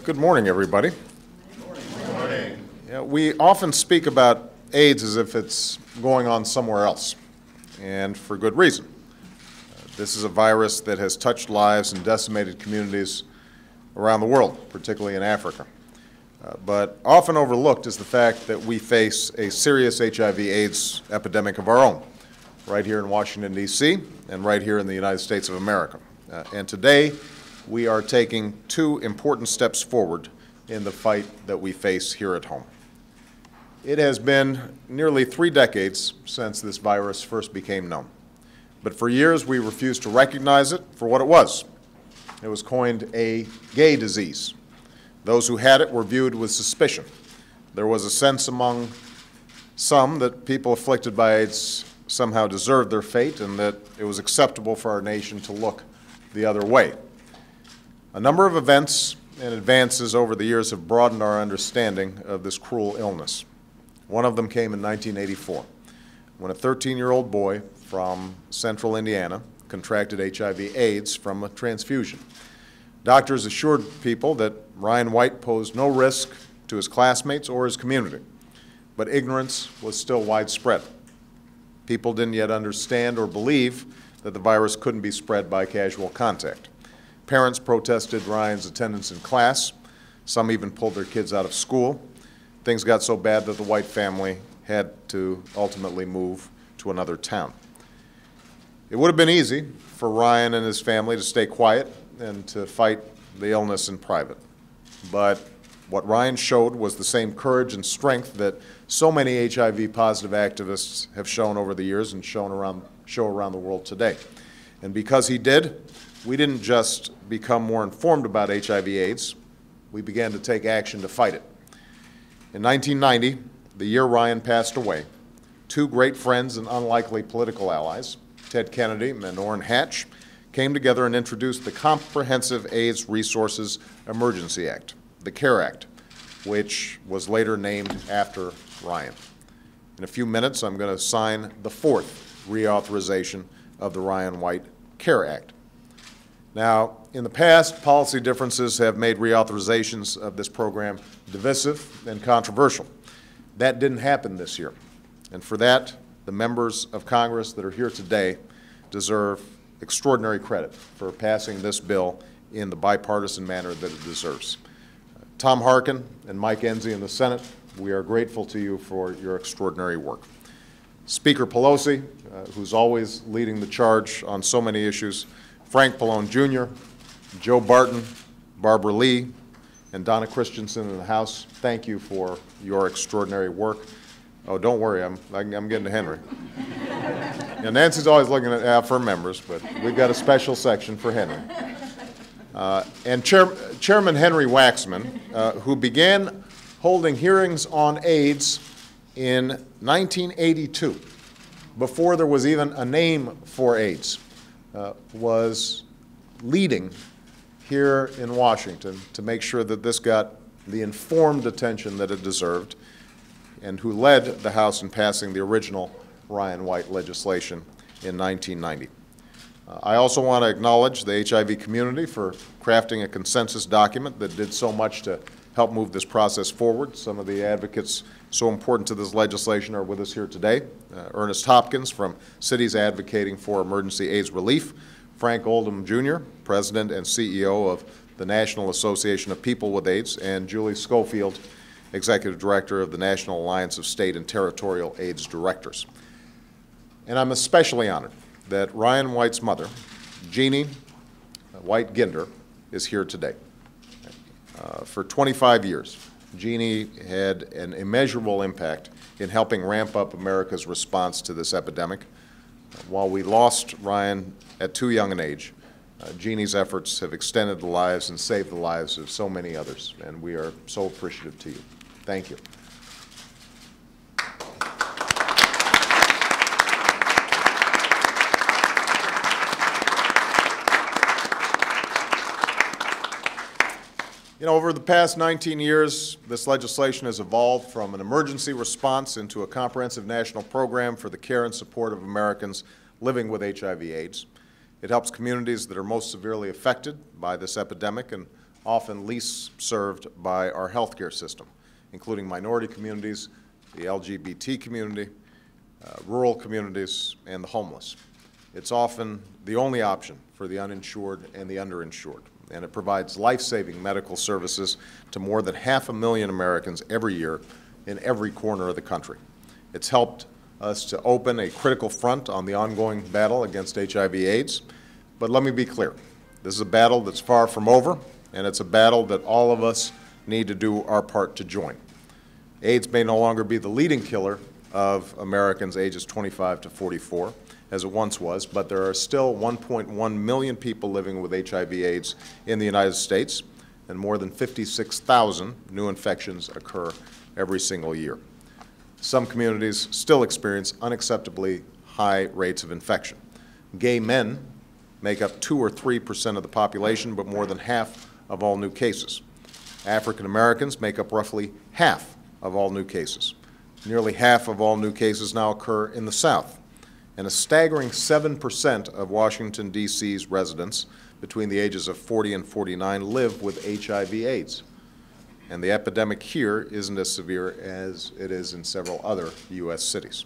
Good morning, everybody. Good morning. Yeah, we often speak about AIDS as if it's going on somewhere else, and for good reason. This is a virus that has touched lives and decimated communities around the world, particularly in Africa. But often overlooked is the fact that we face a serious HIV/AIDS epidemic of our own, right here in Washington, D.C., and right here in the United States of America. And today, we are taking two important steps forward in the fight that we face here at home. It has been nearly 3 decades since this virus first became known. But for years, we refused to recognize it for what it was. It was coined a gay disease. Those who had it were viewed with suspicion. There was a sense among some that people afflicted by AIDS somehow deserved their fate and that it was acceptable for our nation to look the other way. A number of events and advances over the years have broadened our understanding of this cruel illness. One of them came in 1984, when a 13-year-old boy from central Indiana contracted HIV/AIDS from a transfusion. Doctors assured people that Ryan White posed no risk to his classmates or his community, but ignorance was still widespread. People didn't yet understand or believe that the virus couldn't be spread by casual contact. Parents protested Ryan's attendance in class. Some even pulled their kids out of school. Things got so bad that the White family had to ultimately move to another town. It would have been easy for Ryan and his family to stay quiet and to fight the illness in private. But what Ryan showed was the same courage and strength that so many HIV-positive activists have shown over the years and show around the world today. And because he did, we didn't just become more informed about HIV/AIDS, we began to take action to fight it. In 1990, the year Ryan passed away, 2 great friends and unlikely political allies, Ted Kennedy and Orrin Hatch, came together and introduced the Comprehensive AIDS Resources Emergency Act, the CARE Act, which was later named after Ryan. In a few minutes, I'm going to sign the 4th reauthorization of the Ryan White CARE Act. Now, in the past, policy differences have made reauthorizations of this program divisive and controversial. That didn't happen this year. And for that, the members of Congress that are here today deserve extraordinary credit for passing this bill in the bipartisan manner that it deserves. Tom Harkin and Mike Enzi in the Senate, we are grateful to you for your extraordinary work. Speaker Pelosi, who's always leading the charge on so many issues, Frank Pallone Jr., Joe Barton, Barbara Lee, and Donna Christensen in the House, thank you for your extraordinary work. Oh, don't worry, I'm getting to Henry. And Nancy's always looking at for members, but we've got a special section for Henry. And Chairman Henry Waxman, who began holding hearings on AIDS in 1982, before there was even a name for AIDS, was leading here in Washington to make sure that this got the informed attention that it deserved, and who led the House in passing the original Ryan White legislation in 1990. I also want to acknowledge the HIV community for crafting a consensus document that did so much to help move this process forward. Some of the advocates so important to this legislation are with us here today. Ernest Hopkins from Cities Advocating for Emergency AIDS Relief, Frank Oldham Jr., President and CEO of the National Association of People with AIDS, and Julie Schofield, Executive Director of the National Alliance of State and Territorial AIDS Directors. And I'm especially honored that Ryan White's mother, Jeannie White Ginder, is here today. For 25 years, Jeannie had an immeasurable impact in helping ramp up America's response to this epidemic. While we lost Ryan at too young an age, Jeannie's efforts have extended the lives and saved the lives of so many others, and we are so appreciative to you. Thank you. You know, over the past 19 years, this legislation has evolved from an emergency response into a comprehensive national program for the care and support of Americans living with HIV/AIDS. It helps communities that are most severely affected by this epidemic and often least served by our healthcare system, including minority communities, the LGBT community, rural communities, and the homeless. It's often the only option for the uninsured and the underinsured, and it provides life-saving medical services to more than 500,000 Americans every year in every corner of the country. It's helped us to open a critical front on the ongoing battle against HIV/AIDS. But let me be clear, this is a battle that's far from over, and it's a battle that all of us need to do our part to join. AIDS may no longer be the leading killer of Americans ages 25 to 44, as it once was, but there are still 1.1 million people living with HIV/AIDS in the United States, and more than 56,000 new infections occur every single year. Some communities still experience unacceptably high rates of infection. Gay men make up 2 or 3% of the population, but more than half of all new cases. African Americans make up roughly half of all new cases. Nearly half of all new cases now occur in the South. And a staggering 7% of Washington, D.C.'s residents between the ages of 40 and 49 live with HIV/AIDS. And the epidemic here isn't as severe as it is in several other U.S. cities.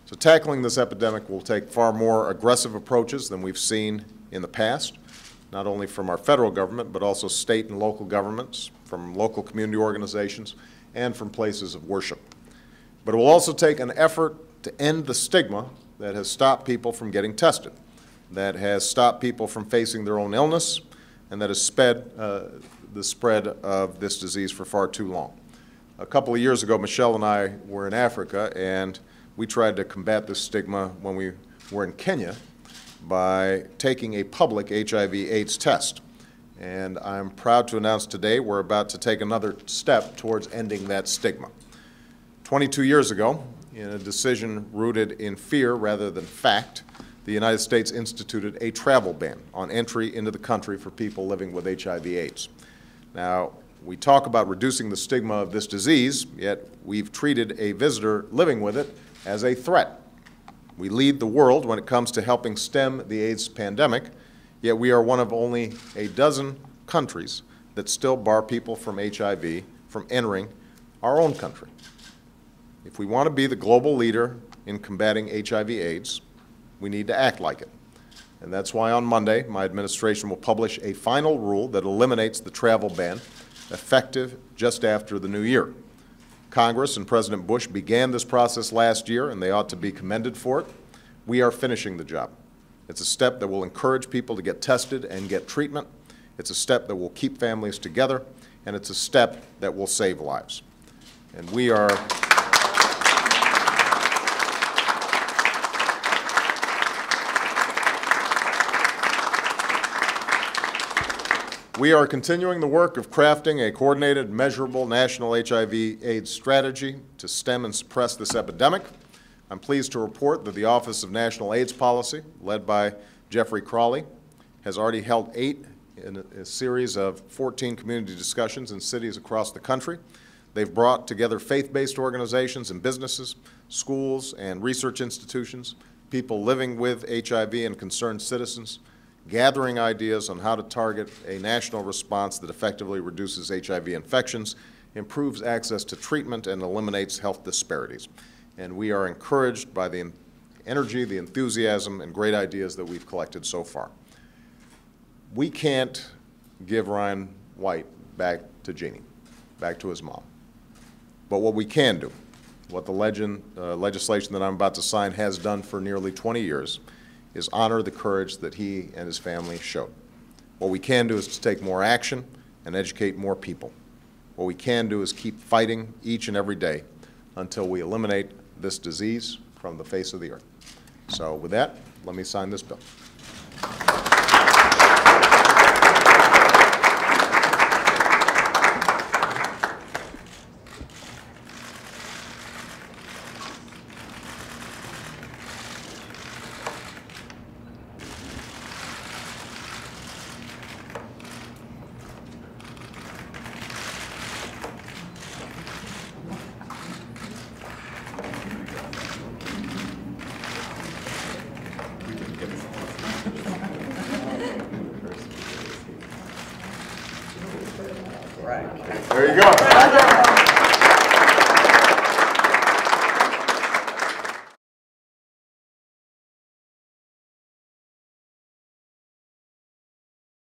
So tackling this epidemic will take far more aggressive approaches than we've seen in the past, not only from our federal government, but also state and local governments, from local community organizations, and from places of worship. But it will also take an effort to end the stigma that has stopped people from getting tested, that has stopped people from facing their own illness, and that has sped the spread of this disease for far too long. A couple of years ago, Michelle and I were in Africa, and we tried to combat this stigma when we were in Kenya by taking a public HIV/AIDS test. And I'm proud to announce today we're about to take another step towards ending that stigma. 22 years ago, in a decision rooted in fear rather than fact, the United States instituted a travel ban on entry into the country for people living with HIV/AIDS. Now, we talk about reducing the stigma of this disease, yet we've treated a visitor living with it as a threat. We lead the world when it comes to helping stem the AIDS pandemic, yet we are one of only a dozen countries that still bar people from HIV from entering our own country. If we want to be the global leader in combating HIV/AIDS, we need to act like it. And that's why on Monday, my administration will publish a final rule that eliminates the travel ban, effective just after the new year. Congress and President Bush began this process last year, and they ought to be commended for it. We are finishing the job. It's a step that will encourage people to get tested and get treatment. It's a step that will keep families together, and it's a step that will save lives. And we are continuing the work of crafting a coordinated, measurable national HIV/AIDS strategy to stem and suppress this epidemic. I'm pleased to report that the Office of National AIDS Policy, led by Jeffrey Crawley, has already held 8 in a series of 14 community discussions in cities across the country. They've brought together faith-based organizations and businesses, schools and research institutions, people living with HIV and concerned citizens, gathering ideas on how to target a national response that effectively reduces HIV infections, improves access to treatment, and eliminates health disparities. And we are encouraged by the energy, the enthusiasm, and great ideas that we've collected so far. We can't give Ryan White back to Jeannie, back to his mom. But what we can do, what the legislation that I'm about to sign has done for nearly 20 years, is honor the courage that he and his family showed. What we can do is to take more action and educate more people. What we can do is keep fighting each and every day until we eliminate this disease from the face of the earth. So with that, let me sign this bill. There you go.